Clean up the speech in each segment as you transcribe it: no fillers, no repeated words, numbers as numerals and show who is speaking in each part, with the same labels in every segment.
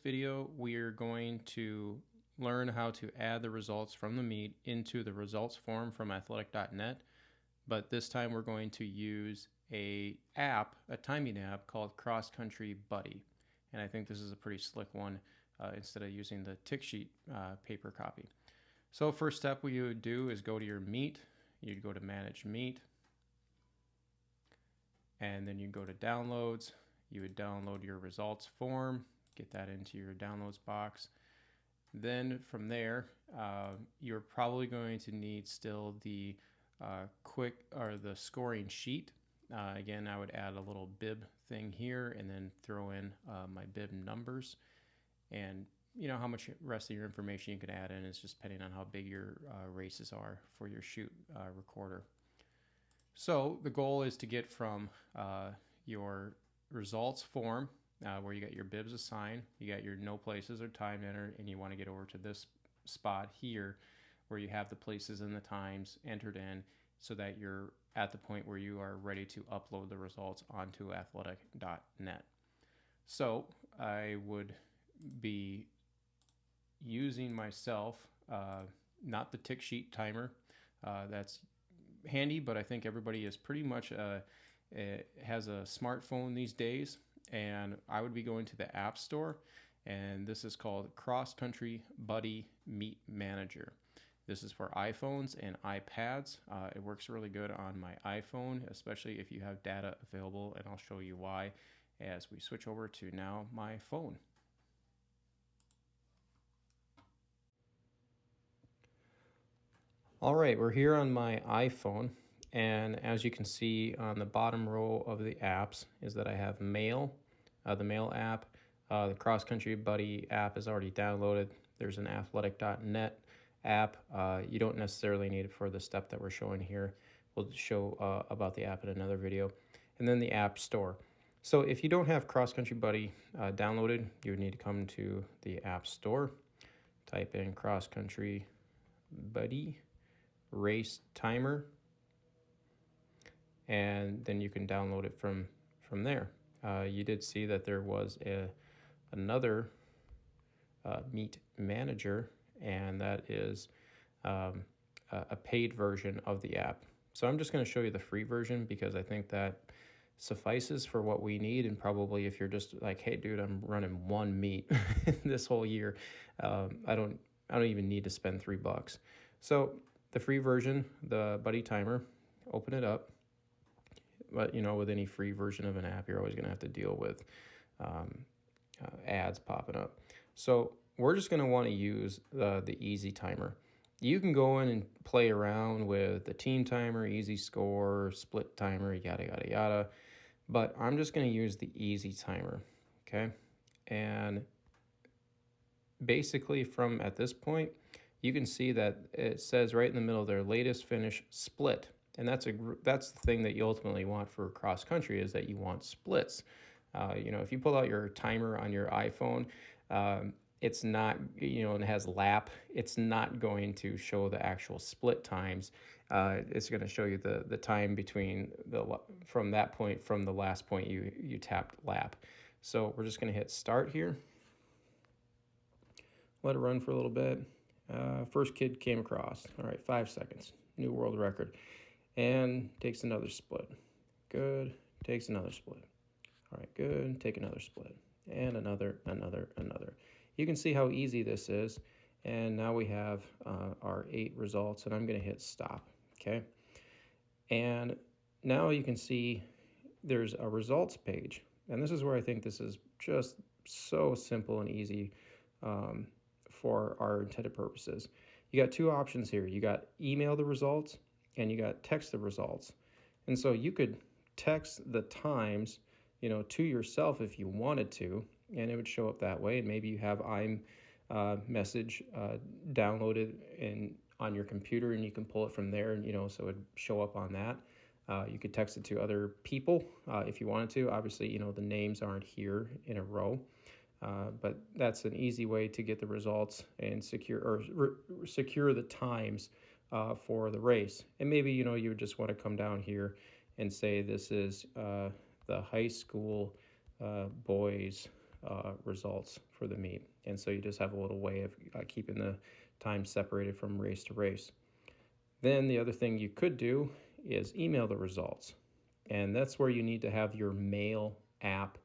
Speaker 1: Video, we are going to learn how to add the results from the meet into the results form from athletic.net, but this time we're going to use a timing app called Cross Country Buddy, and I think this is a pretty slick one instead of using the tick sheet paper copy. So first step what you would do is go to your meet, you'd go to manage meet, and then you go to downloads, you would download your results form, get that into your downloads box. Then from there, you're probably going to need still the the scoring sheet. Again, I would add a little bib thing here and then throw in my bib numbers. And you know how much rest of your information you can add in is just depending on how big your races are for your shoot recorder. So the goal is to get from your results form where you got your bibs assigned, you got your no places or time entered, and you want to get over to this spot here where you have the places and the times entered in so that you're at the point where you are ready to upload the results onto athletic.net. So I would be using myself, not the tick sheet timer. That's handy, but I think everybody is pretty much has a smartphone these days, and I would be going to the App Store, and this is called Cross Country Buddy Meet Manager. This is for iPhones and iPads. It works really good on my iPhone, especially if you have data available, and I'll show you why as we switch over to now my phone. All right, we're here on my iPhone, and as you can see on the bottom row of the apps is that I have Mail, the Mail app. The Cross Country Buddy app is already downloaded. There's an athletic.net app. You don't necessarily need it for the step that we're showing here. We'll show about the app in another video. And then the App Store. So if you don't have Cross Country Buddy downloaded, you would need to come to the App Store, type in Cross Country Buddy race timer, and then you can download it from there. You did see that there was another meet manager, and that is a paid version of the app. So I'm just going to show you the free version because I think that suffices for what we need. And probably if you're just like, hey dude, I'm running one meet this whole year, I don't even need to spend $3. So the free version, the Buddy Timer, open it up. But you know, with any free version of an app, you're always going to have to deal with ads popping up. So we're just going to want to use the easy timer. You can go in and play around with the team timer, easy score, split timer, yada, yada, yada. But I'm just going to use the easy timer, okay? And basically from at this point, you can see that it says right in the middle there, latest finish split. And that's the thing that you ultimately want for cross country, is that you want splits. You know, if you pull out your timer on your iPhone, it's not, you know, and it has lap, it's not going to show the actual split times. It's going to show you the time between from that point, from the last point you tapped lap. So we're just going to hit start here. Let it run for a little bit. First kid came across. All right, 5 seconds. New world record. And takes another split. Good. Takes another split. All right, good. Take another split. And another. You can see how easy this is. And now we have our 8 results, and I'm going to hit stop. Okay. And now you can see there's a results page. And this is where I think this is just so simple and easy for our intended purposes. You got 2 options here. You got email the results and you got text the results. And so you could text the times, you know, to yourself if you wanted to, and it would show up that way. And maybe you have iMessage downloaded on your computer, and you can pull it from there, and you know, so it would show up on that. You could text it to other people if you wanted to. Obviously, you know, the names aren't here in a row. But that's an easy way to get the results and secure the times for the race. And maybe, you know, you would just want to come down here and say this is the high school boys results for the meet. And so you just have a little way of keeping the time separated from race to race. Then the other thing you could do is email the results. And that's where you need to have your mail app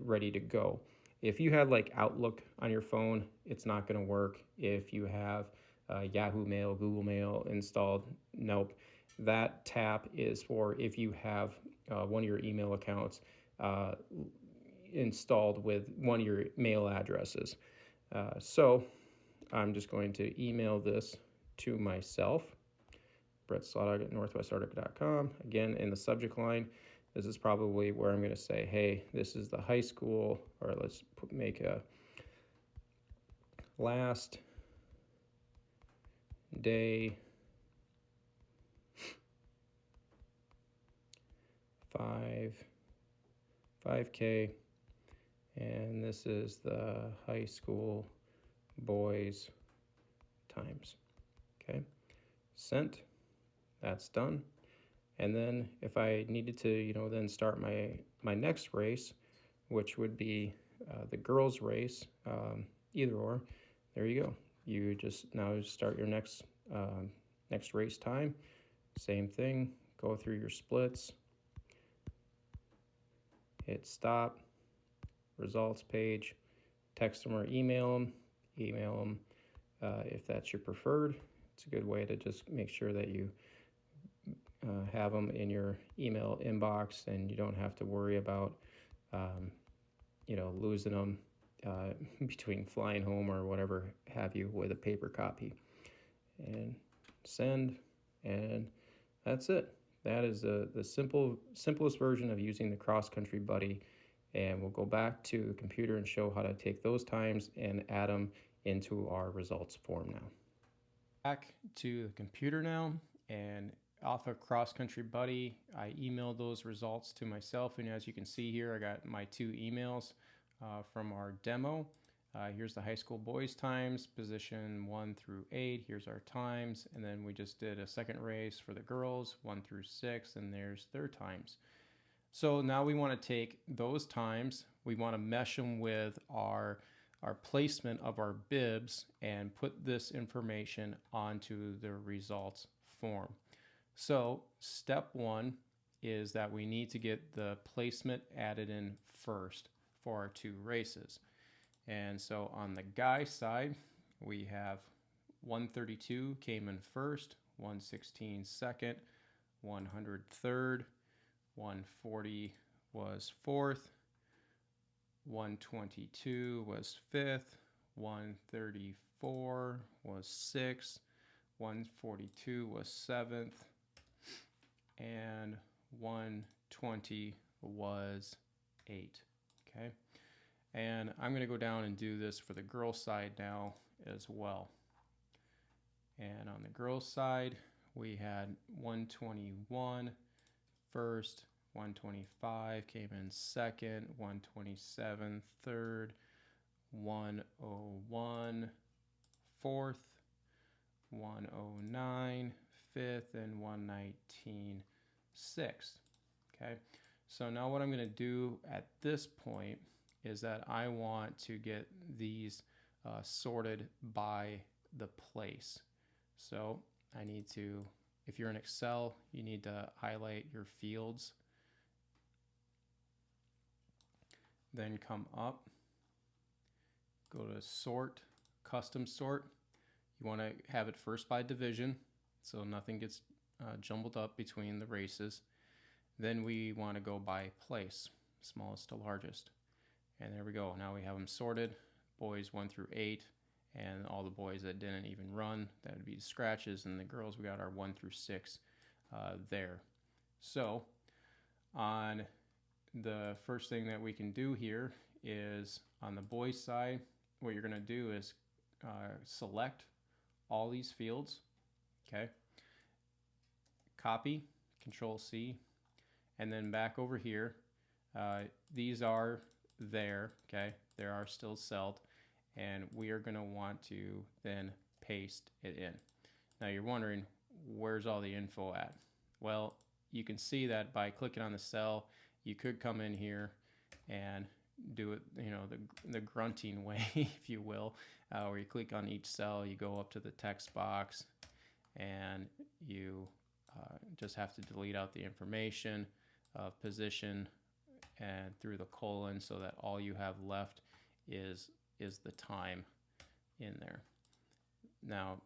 Speaker 1: ready to go. If you had like Outlook on your phone, it's not going to work. If you have Yahoo Mail, Google Mail installed, nope. That tab is for if you have one of your email accounts installed with one of your mail addresses. So I'm just going to email this to myself, Brett Slotdog at northwestarctica.com. Again, in the subject line, this is probably where I'm going to say, hey, this is the high school, or let's make a last day 5K, and this is the high school boys times. Okay, sent. That's done. And then if I needed to, then start my next race, which would be the girls' race, either or, there you go. You just now start your next race time. Same thing. Go through your splits. Hit stop. Results page. Text them or email them. Email them if that's your preferred. It's a good way to just make sure that you have them in your email inbox, and you don't have to worry about losing them between flying home or whatever have you with a paper copy. And send, and that's it. That is the simplest version of using the Cross Country Buddy. And we'll go back to the computer and show how to take those times and add them into our results form now. Back to the computer now, and off of Cross Country Buddy, I emailed those results to myself. And as you can see here, I got my 2 emails from our demo. Here's the high school boys times, position 1 through 8. Here's our times. And then we just did a second race for the girls, 1 through 6, and there's their times. So now we want to take those times, we want to mesh them with our placement of our bibs and put this information onto the results form. So step 1 is that we need to get the placement added in first for our 2 races. And so on the guy side, we have 132 came in first, 116 second, 100 third, 140 was 4th, 122 was 5th, 134 was 6th, 142 was 7th, and 120 was 8. Okay, and I'm going to go down and do this for the girls side now as well. And on the girls side, we had 121 first, 125 came in second, 127 third, 101 fourth, 109 fifth, and 119 sixth. Okay, so now what I'm going to do at this point is that I want to get these sorted by the place. So I need to, if you're in Excel, you need to highlight your fields. Then come up, go to sort, custom sort. You want to have it first by division, so nothing gets jumbled up between the races. Then we want to go by place, smallest to largest. And there we go. Now we have them sorted, boys 1 through 8, and all the boys that didn't even run, that would be scratches, and the girls, we got our 1 through 6 there. So on the first thing that we can do here is on the boys side, what you're going to do is select all these fields, okay, copy, Control C, and then back over here, these are there, okay, they are still celled, and we are going to want to then paste it in. Now you're wondering, where's all the info at? Well, you can see that by clicking on the cell, you could come in here and do it, the grunting way, if you will, where you click on each cell, you go up to the text box, and you just have to delete out the information of position and through the colon, so that all you have left is the time in there. Now,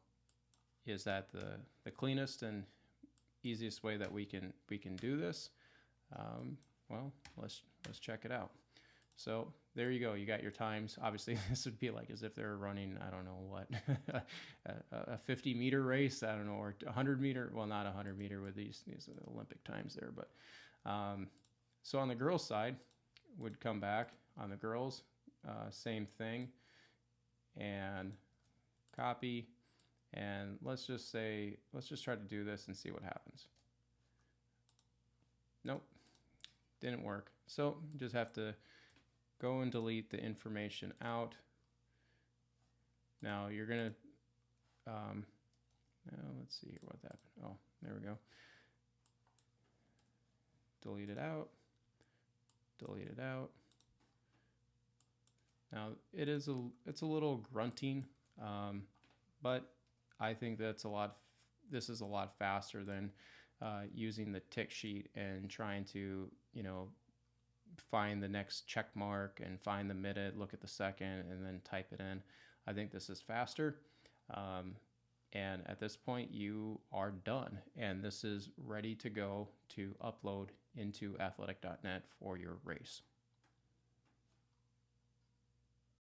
Speaker 1: is that the cleanest and easiest way that we can do this? Well, let's check it out. So there you go. You got your times. Obviously, this would be like as if they're running, I don't know what, a 50-meter race, I don't know, or 100-meter. Well, not 100-meter with these Olympic times there, but so on the girls' side, would come back on the girls, same thing, and copy, and let's just try to do this and see what happens. Nope, didn't work. So just have to go and delete the information out. Now you're gonna, let's see here what happened. Oh, there we go. Delete it out. Delete it out. Now it's a little grunting, but I think that's this is a lot faster than using the tick sheet and trying to, find the next check mark and find the minute, look at the second, and then type it in. I think this is faster. And at this point, you are done. And this is ready to go to upload into athletic.net for your race.